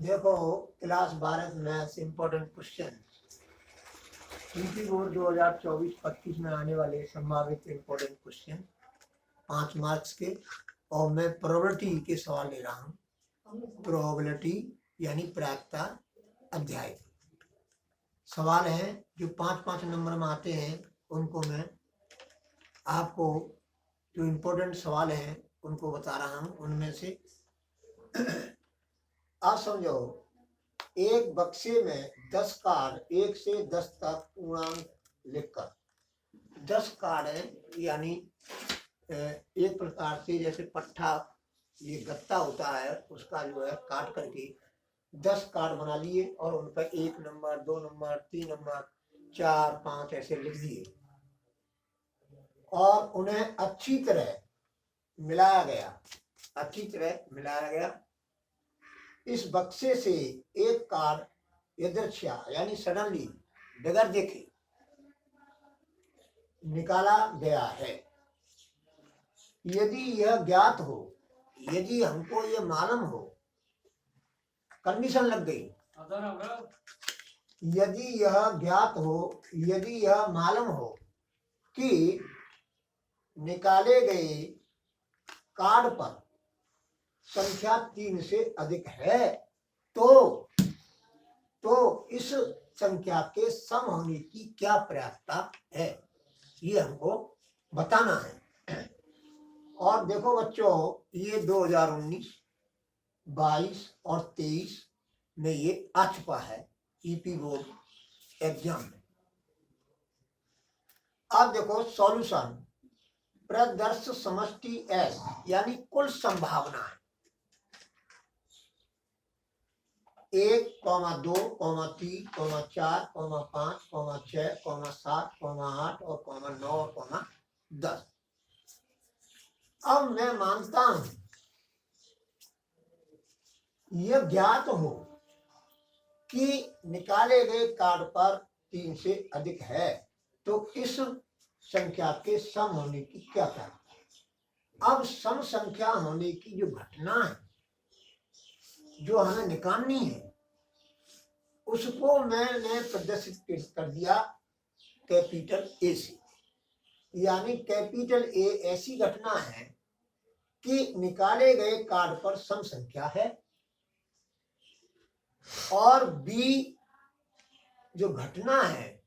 देखो class 12 maths important question UP board 2024-25 में आने वाले संभावित इम्पोर्टेंट क्वेश्चन 5 मार्क्स के। और मैं प्रोबेबिलिटी के सवाल ले रहा हूँ। प्रोबेबिलिटी यानी प्रायिकता अध्याय सवाल हैं जो 5-5 नंबर में आते हैं। उनको मैं आपको जो इम्पोर्टेंट सवाल हैं उनको बता रहा हूँ। उनमें से आप समझो, एक बक्से में 10 कार्ड 1 से 10 तक पूर्णांक लिखकर 10 कार्ड है, यानी एक प्रकार से जैसे पट्टा ये गत्ता होता है उसका जो है काट करके 10 कार्ड बना लिए और उन पर 1 नंबर 2 नंबर 3 नंबर 4 5 ऐसे लिख दिए और उन्हें अच्छी तरह मिलाया गया। इस बक्से से एक कार्ड यदृच्छा यानी सडनली बगैर देखे निकाला गया है। यदि यह ज्ञात हो, यदि हमको ये मालूम हो, कंडीशन लग गई, यदि यह ज्ञात हो, यदि यह मालूम हो कि निकाले गए कार्ड पर संख्या 3 से अधिक है तो इस संख्या के सम होने की क्या प्रयासता है, ये हमको बताना है। और देखो बच्चों, ये 2019, 22 और 23 में ये आ चुका है ईपी बोर्ड एग्जाम में। अब देखो सॉल्यूशन, प्रदर्श समष्टि एस यानी कुल संभावना है 1, 2, 3, 4, 5, 6, 7, 8 और 9 और 10। अब मैं मानता हूं यह ज्ञात हो कि निकाले गए कार्ड पर 3 से अधिक है तो इस संख्या के सम होने की क्या प्रयास। अब सम संख्या होने की जो घटना है जो हमें निकालनी है उसको मैंने प्रदर्शित कर दिया कैपिटल ए से। यानी कैपिटल ए ऐसी घटना है कि निकाले गए कार्ड पर सम संख्या है और बी जो घटना है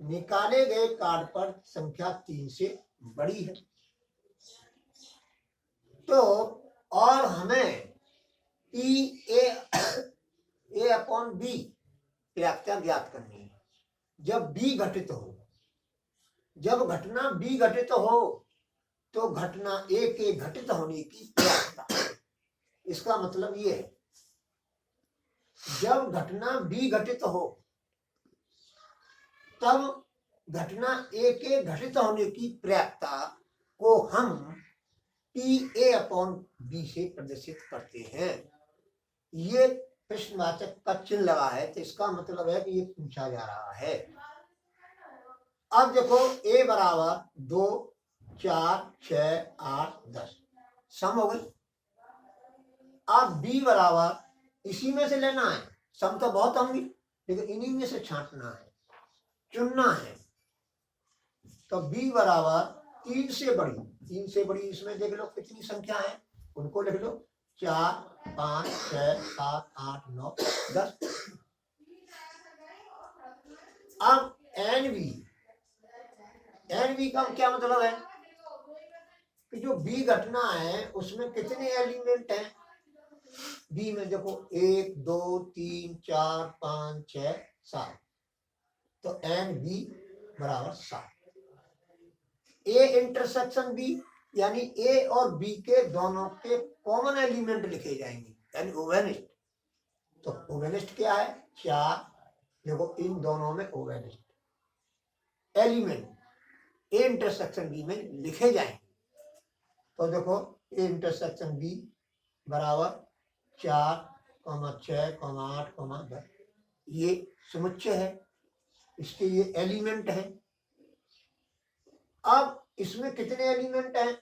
निकाले गए कार्ड पर संख्या 3 से बड़ी है। तो और हमें ए अपॉन बी प्रायिकता ज्ञात करनी है। जब बी घटित हो, जब घटना बी घटित हो तो घटना ए के घटित होने की प्रायिकता। इसका मतलब ये है जब घटना बी घटित हो तब घटना ए के घटित होने की प्रायिकता को हम पी ए अपॉन बी से प्रदर्शित करते हैं। ये प्रश्नवाचक का चिन्ह लगा है तो इसका मतलब है कि ये पूछा जा रहा है। अब देखो ए बराबर 2, 4, 6, 8, 10 सम हो गई। अब बी बराबर इसी में से लेना है, सम तो बहुत होंगी लेकिन इन्हीं में से छांटना है, चुनना है। तो बी बराबर 3 से बड़ी इसमें देख लो कितनी संख्या है, उनको लिख लो 4, 5, 6, 7, 8, 9, 10। अब एन बी का क्या मतलब है कि जो बी घटना है उसमें कितने एलिमेंट हैं। बी में देखो 1, 2, 3, 4, 5, 6, 7, तो एन बी बराबर 7। ए इंटरसेक्शन बी यानी ए और बी के दोनों के कॉमन एलिमेंट लिखे जाएंगे यानी ओवेनिस्ट। तो ओवेनिस्ट क्या है 4। देखो इन दोनों में ओवेनिस्ट एलिमेंट ए इंटरसेक्शन बी में लिखे जाएंगे। तो देखो ए इंटरसेक्शन बी बराबर 4, 6, 8, 10 ये समुच्चय है, इसके ये एलिमेंट है। अब इसमें कितने एलिमेंट हैं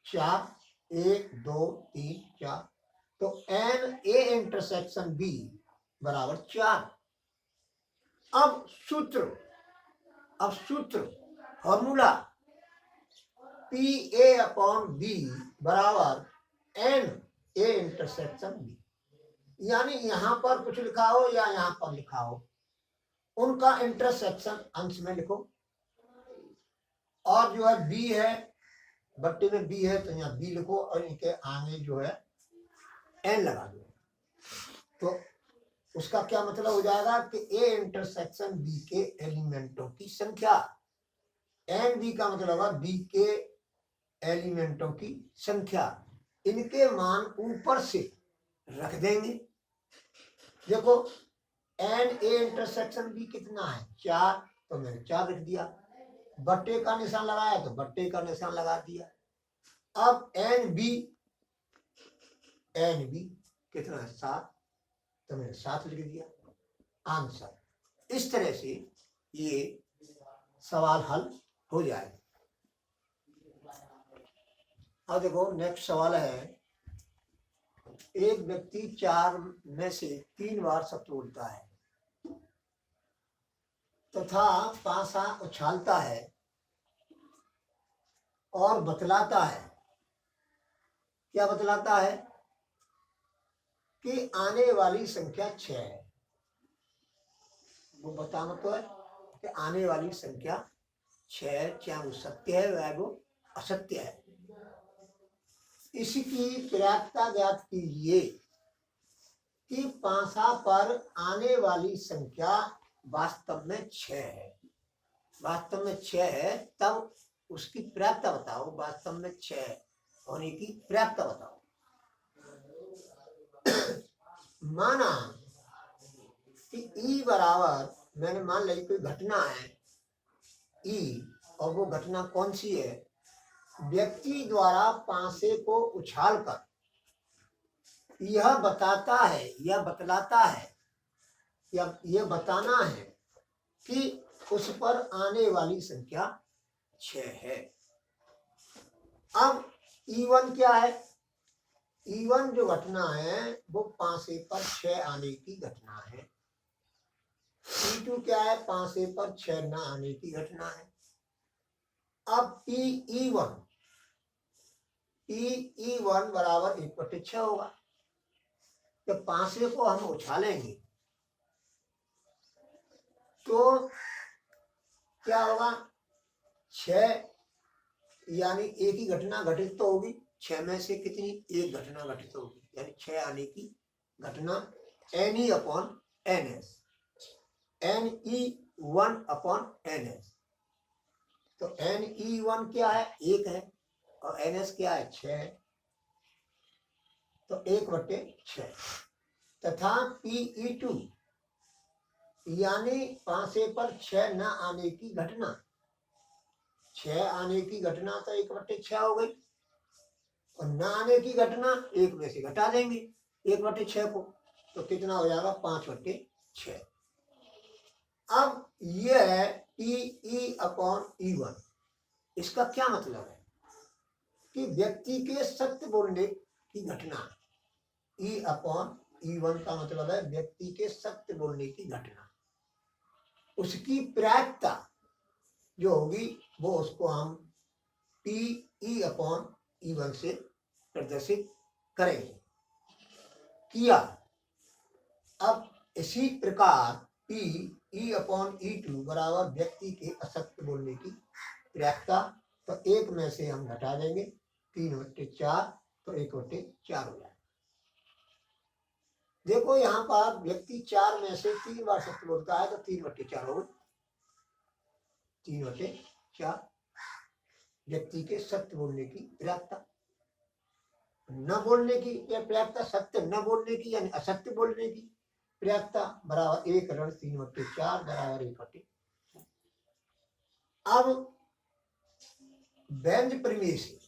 4, 1, 2, 3, 4। तो एन ए इंटरसेक्शन बी बराबर 4। अब सूत्र formula P A upon B बराबर एन ए इंटरसेक्शन बी, यानी यहां पर कुछ लिखा हो या यहां पर लिखा हो, उनका इंटरसेक्शन अंश में लिखो। और जो है बी है, बट्टे में बी है तो यहाँ बी लिखो और इनके आगे जो है एन लगा दो। तो उसका क्या मतलब हो जाएगा कि ए इंटरसेक्शन बी के एलिमेंटों की संख्या, एन बी का मतलब होगा बी के एलिमेंटों की संख्या, इनके मान ऊपर से रख देंगे। देखो एन ए इंटरसेक्शन बी कितना है 4, तो मैंने 4 लिख दिया, बट्टे का निशान लगाया तो बट्टे का निशान लगा दिया। अब एन बी कितना है 7, तो मैंने 7 लिख दिया, आंसर। इस तरह से ये सवाल हल हो जाए। अब देखो नेक्स्ट सवाल है, एक व्यक्ति 4 में से 3 बार सत्य बोलता है तथा पासा उछालता है और बतलाता है। क्या बतलाता है? कि आने वाली संख्या 6 है। वो बताना तो है कि आने वाली संख्या 6, क्या वो सत्य है या वो असत्य है। इसकी पर्याप्तता ज्ञात कीजिए कि पासा पर आने वाली संख्या वास्तव में 6 है। वास्तव में 6 है, तब उसकी पर्याप्तता बताओ। वास्तव में 6 होने की पर्याप्तता बताओ। माना कि ई बराबर, मैंने मान ली कोई घटना है ई, और वो घटना कौन सी है? व्यक्ति द्वारा पासे को उछालकर यह बताता है या बतलाता है या यह बताना है कि उस पर आने वाली संख्या 6 है। अब E1 क्या है? E1 जो घटना है वो पासे पर 6 आने की घटना है। E2 क्या है? पासे पर 6 न आने की घटना है। अब E1 बराबर 1/6 होगा। जब पासे को हम उछालेंगे तो क्या होगा? 6 यानी एक ही घटना घटित तो होगी, 6 में से कितनी? एक घटना घटित होगी, यानी 6 आने की घटना NE upon NS, NE1 upon NS। तो NE1 क्या है? 1 है, और NS क्या है? 6 है, तो 1/6। तथा PE2 यानी पासे पर 6 न आने की घटना, 6 आने की घटना तो 1/6 हो गई, और न आने की घटना 1 में से घटा देंगे 1/6 को, तो कितना हो जाएगा? 5/6। अब यह है TE अपॉन E1। इसका क्या मतलब है? कि व्यक्ति के सत्य बोलने की घटना, E अपॉन E1 का मतलब है व्यक्ति के सत्य बोलने की घटना, उसकी प्रायिकता जो होगी वो उसको हम PE अपॉन E1 से प्रदर्शित करेंगे। किया। अब इसी प्रकार PE अपॉन E2 बराबर व्यक्ति के असत्य बोलने की प्रायिकता, तो 1 में से हम घटा देंगे 3/4, तो 1/4 हो जाएगा। देखो यहाँ पर व्यक्ति 4 में से 3 बार सत्य बोलता है, तो 3/4 हो गई। 3/4 व्यक्ति के सत्य बोलने की प्रायिकता। न बोलने की प्रायिकता, सत्य न बोलने की यानी असत्य बोलने की प्रायिकता बराबर 1 ऋण 3/4 बराबर 1/4। अब व्यंज प्रमेय से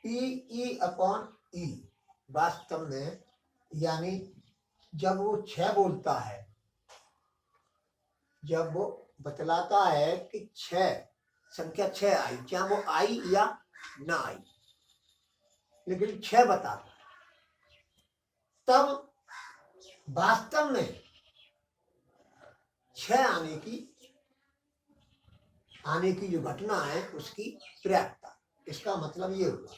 PE अपॉन E वास्तव में, यानी जब वो 6 बोलता है, जब वो बतलाता है कि 6 संख्या 6 आई, क्या वो आई या ना आई, लेकिन 6 बता दो, तब वास्तव में 6 आने की जो घटना है उसकी पर्याप्तता। इसका मतलब ये हुआ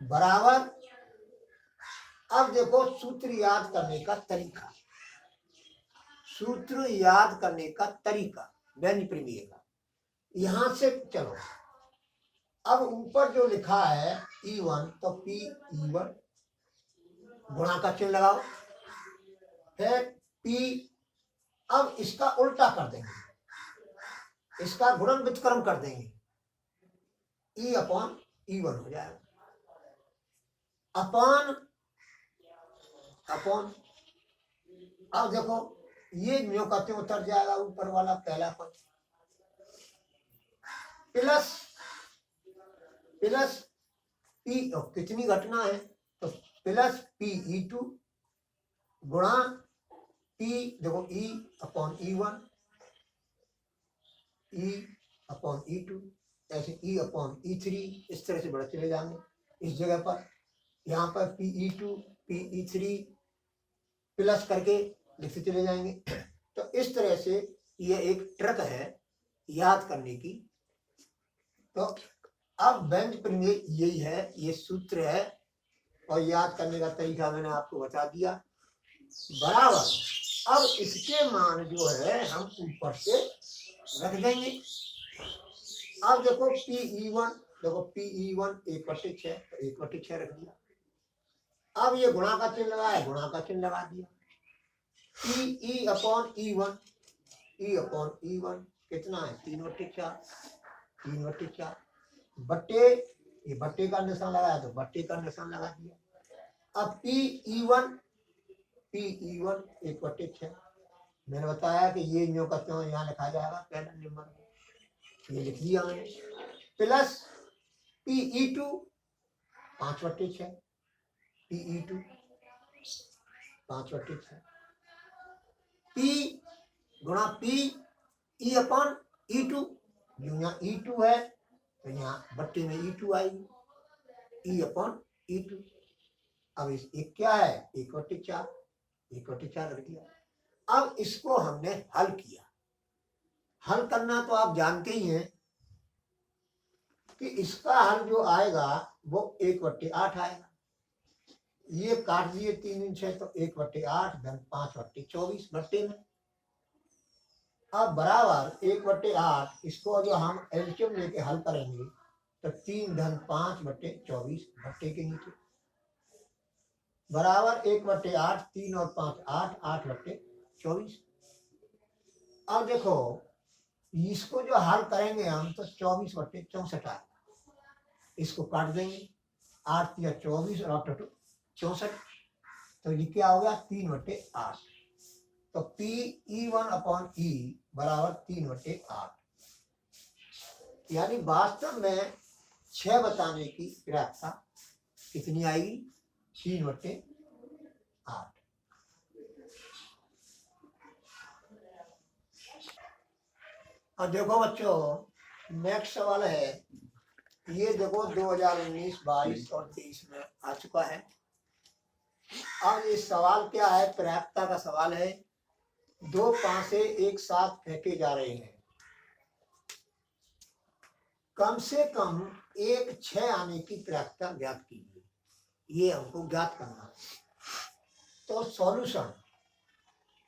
बराबर। अब देखो सूत्र याद करने का तरीका, सूत्र याद करने का तरीका व्यंज प्रमेय का। यहां से चलो, अब ऊपर जो लिखा है E1, तो P(E1) गुणा का चिन्ह लगाओ, फिर P, अब इसका उल्टा कर देंगे, इसका गुणन व्युत्क्रम कर देंगे, E/E1 हो जाएगा। अपॉन अपॉन, अब देखो ये न्यो का त्यों उतर जाएगा, ऊपर वाला पहला पद, प्लस P, कितनी घटना है तो प्लस P(E2) गुणा P, देखो E/E1, E/E2, ऐसे E/E3, इस तरह से बढ़ते चले जाएंगे। इस जगह पर यहाँ पर P(E2), P(E3) प्लस करके लिखते चले जाएंगे। तो इस तरह से ये एक ट्रिक है याद करने की। तो अब व्यंज प्रमेय यही है, ये सूत्र है, और याद करने का तरीका मैंने आपको बता दिया बराबर। अब इसके मान जो है हम ऊपर से रख देंगे। अब देखो P(E1), देखो P(E1) 1/6, तो 1/6 रख दिया। अब ये गुणा का चिन्ह लगाया, गुणा का चिन्ह लगा दिया। E/E1, E/E1 कितना है 3/4, 3/4 बट्टे, ये बट्टे का निशान लगाया तो बट्टे का निशान लगा दिया। अब P(E1), 1/6, मैंने बताया कि ये न्यो का त्यों यहाँ लिखा जाएगा पहला नंबर, ये लिख दिया मैंने। प्लस P(E2), 5/6, P(E2) 5/6, P गुणा P E/E2, जो यहाँ E2 है तो यहाँ बट्टे में E2 आएगी, E/E2। अब इस एक क्या है 1/4, 1/4 रख दिया। अब इसको हमने हल किया, हल करना तो आप जानते ही हैं कि इसका हल जो आएगा वो 1/8 आएगा। ये काट दिए 3 6, तो 1/8 धन 5/24 बट्टे में। अब बराबर 1/8, इसको जो हम एलसीएम लेके हल करेंगे तो 3 धन 5/24 बट्टे के नीचे बराबर 1/8, 3 और 5 8, 8/24। अब देखो इसको जो हल करेंगे हम तो 24/64 आएगा, इसको काट देंगे, 8 या 24 और 8 64, तो ये क्या हो गया 3/8। तो P(E1)/E बराबर 3/8, यानी वास्तव में 6 बताने की पर्याप्तता कितनी आएगी 3/8। और देखो बच्चों नेक्स्ट सवाल है, ये देखो 2019, 22 और 23 में आ चुका है। अब ये सवाल क्या है, पर्याप्तता का सवाल है। 2 पासे एक साथ फेंके जा रहे हैं, कम से कम एक 6 आने की पर्याप्तता ज्ञात कीजिए, ये हमको ज्ञात करना है। तो सॉल्यूशन,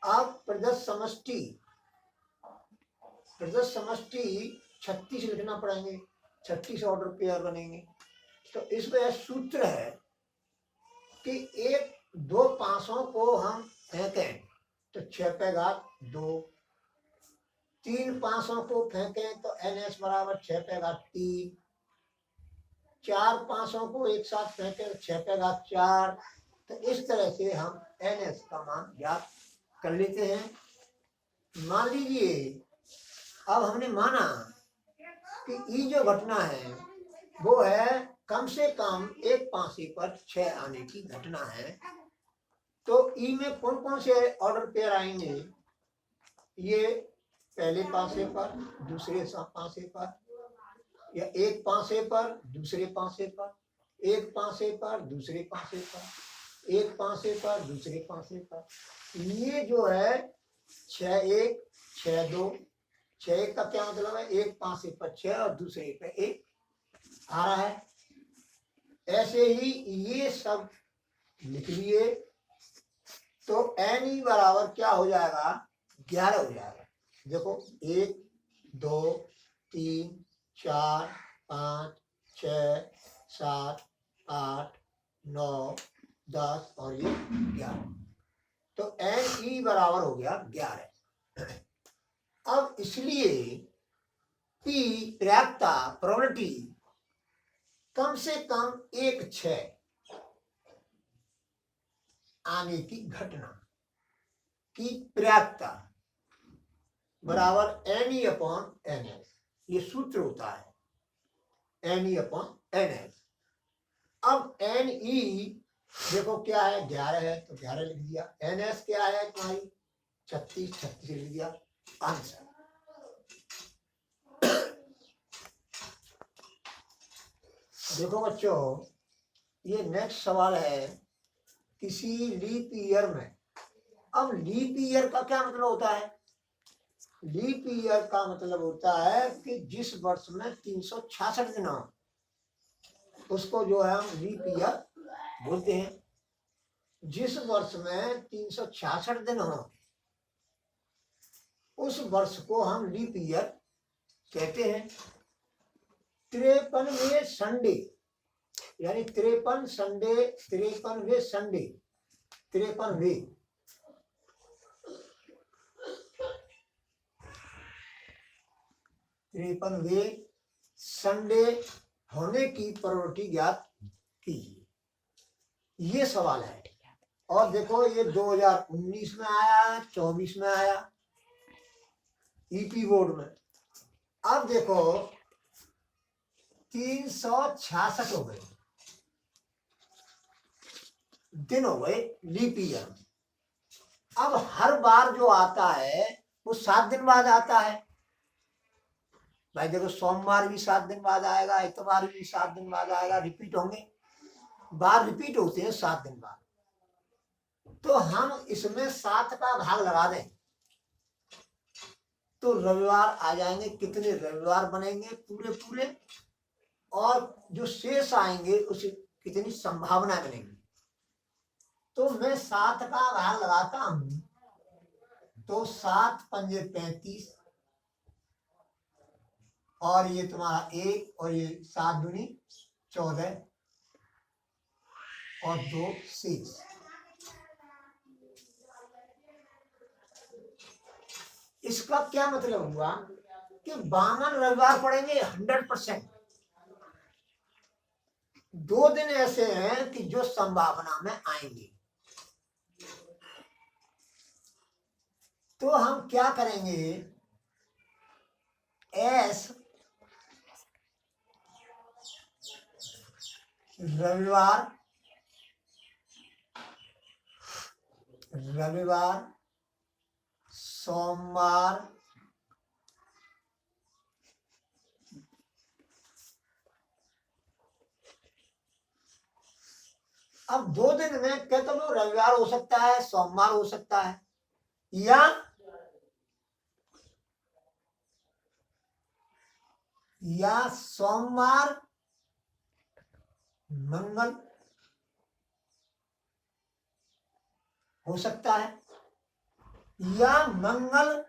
आप प्रदत्त समष्टि 36 लिखना पड़ेंगे, 36 ऑर्डर पेयर बनेंगे। तो इसमें सूत्र है कि 2 पासों को हम फेंकें तो 6 पे घात 2, 3 पासों को फेंकें तो NS बराबर 6 पे घात 3, 4 पासों को एक साथ फेंकें तो 6 पे घात 4। तो इस तरह से हम NS का मान ज्ञात कर लेते हैं। मान लीजिए अब हमने माना कि ई जो घटना है वो है कम से कम एक पासे पर 6 आने की घटना है। तो ई में कौन कौन से ऑर्डर पेयर आएंगे, ये पहले पासे पर, दूसरे पासे पर, या एक पासे पर दूसरे पासे पर, एक पासे पर दूसरे पासे पर, एक पासे पर दूसरे पासे पर। ये जो है 6-1 6-2, 6 का क्या मतलब है, एक पासे पर 6 और दूसरे पे 1 आ रहा है। ऐसे ही ये सब लिख लिए तो एन ई बराबर क्या हो जाएगा, 11 हो जाएगा। देखो 1 2 3 4 5 6 7 8 9 10 और ये 11, तो एन ई बराबर हो गया 11। अब इसलिए पी पर्याप्तता प्रोबेबिलिटी कम से कम 1/6 आने की घटना की पर्याप्तता बराबर N E upon N S, ये सूत्र होता है N E upon N S. अब एन ई देखो क्या है, 11 है तो 11 लिख दिया। एन एस क्या है तुम्हारी 36, 36 लिख दिया आंसर। देखो बच्चों, ये नेक्स्ट सवाल है किसी लीप ईयर में। अब लीप ईयर का क्या मतलब होता है, लीप ईयर का मतलब होता है कि जिस वर्ष में 366 दिन हो उसको जो है हम लीप ईयर बोलते हैं। जिस वर्ष में 366 दिन हो उस वर्ष को हम लीप ईयर कहते हैं। 53वें संडे यानी 53 संडे, 53वें संडे, 53वें संडे होने की प्रोबेबिलिटी ज्ञात कीजिए, ये सवाल है। और देखो ये 2019 में आया, 24 में आया ईपी बोर्ड में। अब देखो 366 हो गए दिन, हो गए लीप ईयर। अब हर बार जो आता है वो 7 दिन बाद आता है। भाई देखो सोमवार भी 7 दिन बाद आएगा, इतवार भी 7 दिन बाद आएगा, रिपीट होंगे, बार रिपीट होते हैं 7 दिन बाद। तो हम इसमें 7 का भाग लगा दें तो रविवार आ जाएंगे। कितने रविवार बनेंगे पूरे पूरे, और जो शेष आएंगे उसे कितनी संभावना बनेगी। तो मैं 7 का भाग लगाता हूं तो 7 पंजे 35, और ये तुम्हारा 1, और ये 7 दूनी 14 और 2 6। इसका क्या मतलब हुआ कि 52 रविवार पड़ेंगे 100%। 2 दिन ऐसे हैं कि जो संभावना में आएंगे। तो हम क्या करेंगे, एस रविवार, रविवार, सोमवार, अब 2 दिन में क्या तो रविवार हो सकता है, सोमवार हो सकता है, या सोमवार मंगल हो सकता है, या मंगल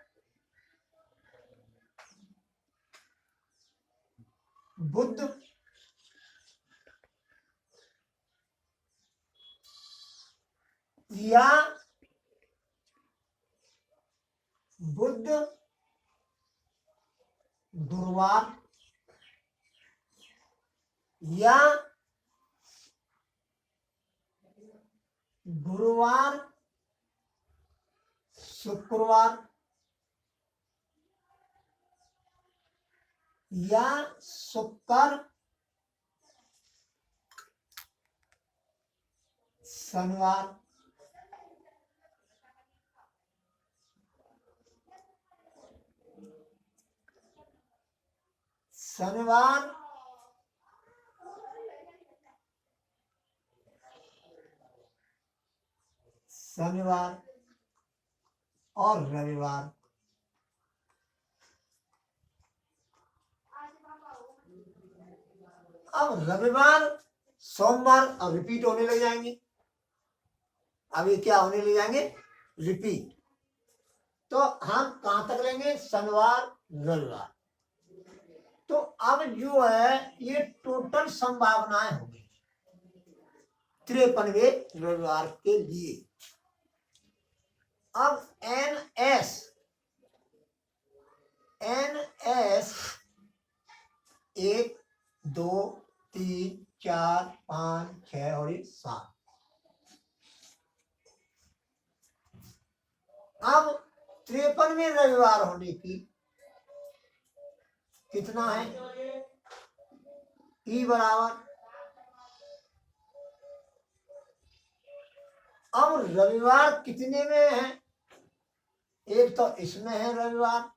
बुध, या बुध गुरुवार, या गुरुवार शुक्रवार, या शुक्र शनिवार। शनिवार शनिवार और रविवार। अब रविवार सोमवार अब रिपीट होने लग जाएंगे। अब ये क्या होने लग जाएंगे? रिपीट। तो हम कहां तक लेंगे? शनिवार रविवार। तो अब जो है ये टोटल संभावनाएं होंगी 53वें रविवार के लिए। अब NS 1 2 3 4 5 6 और 7। अब 53वें रविवार होने की कितना है? E बराबर, अब रविवार कितने में है? एक तो इसमें है रविवार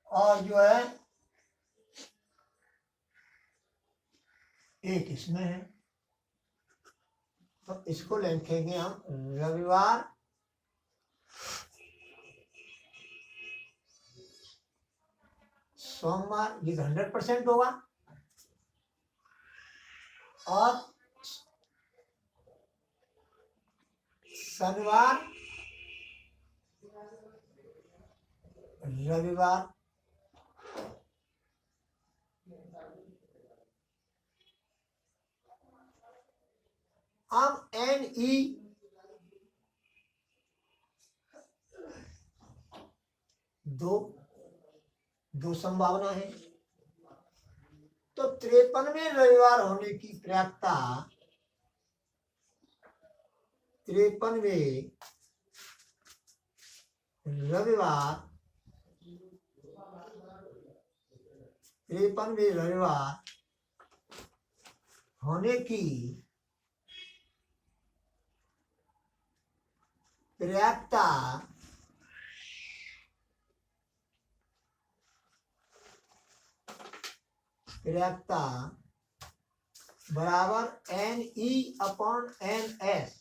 और जो है एक इसमें है। तो इसको लिखेंगे हम रविवार सोमवार, ये 100% होगा, और शनिवार रविवार। अब NE 2 संभावना है। तो 53वें रविवार होने की प्रयासता 53वें रविवार 53वें रविवार होने की प्रयासता बराबर NE/NS।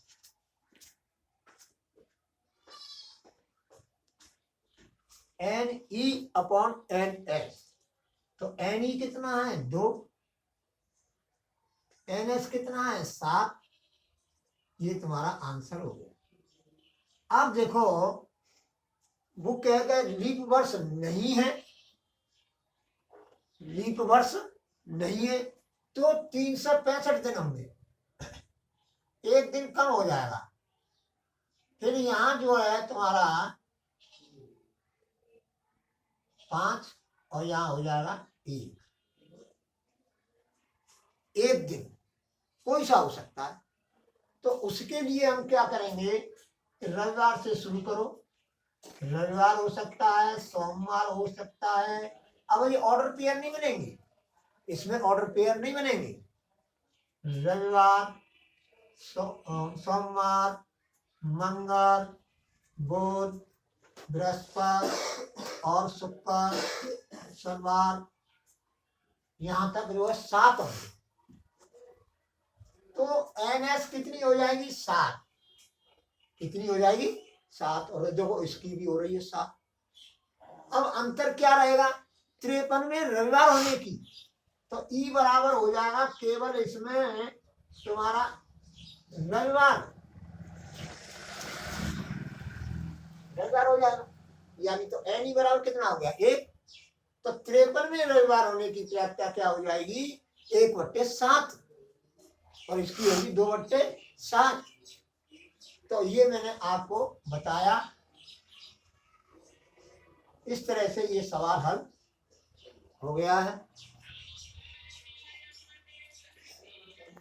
NE/NS। तो NE कितना है? 2। NS कितना है? 7। ये तुम्हारा आंसर हो गया। अब देखो वो कहेगा लीप वर्ष नहीं है, लीप वर्ष नहीं है तो 365 दिन होंगे, एक दिन कम हो जाएगा। फिर यहां जो है तुम्हारा 5 और यहां हो जाएगा 1 दिन, कोई सा हो सकता है। तो उसके लिए हम क्या करेंगे? रविवार से शुरू करो। रविवार हो सकता है, सोमवार हो सकता है। अब ये ऑर्डर पेयर नहीं बनेंगे, इसमें ऑर्डर पेयर नहीं बनेंगे। रविवार, सोमवार, मंगल, बुध, बृहस्पति और शुक्र, शनिवार, यहां तक जो है 7 होंगे। तो NS कितनी हो जाएगी? 7। कितनी हो जाएगी? 7। और देखो इसकी भी हो रही है 7। अब अंतर क्या रहेगा? 53वें रविवार होने की। तो E बराबर हो जाएगा केवल इसमें तुम्हारा रविवार हो जाएगा, यानी तो NE बराबर कितना हो गया? 1। तो 53वें रविवार होने की प्राप्यता क्या हो जाएगी? 1/7 और इसकी होगी 2/7। तो ये मैंने आपको बताया। इस तरह से ये सवाल हल हो गया है।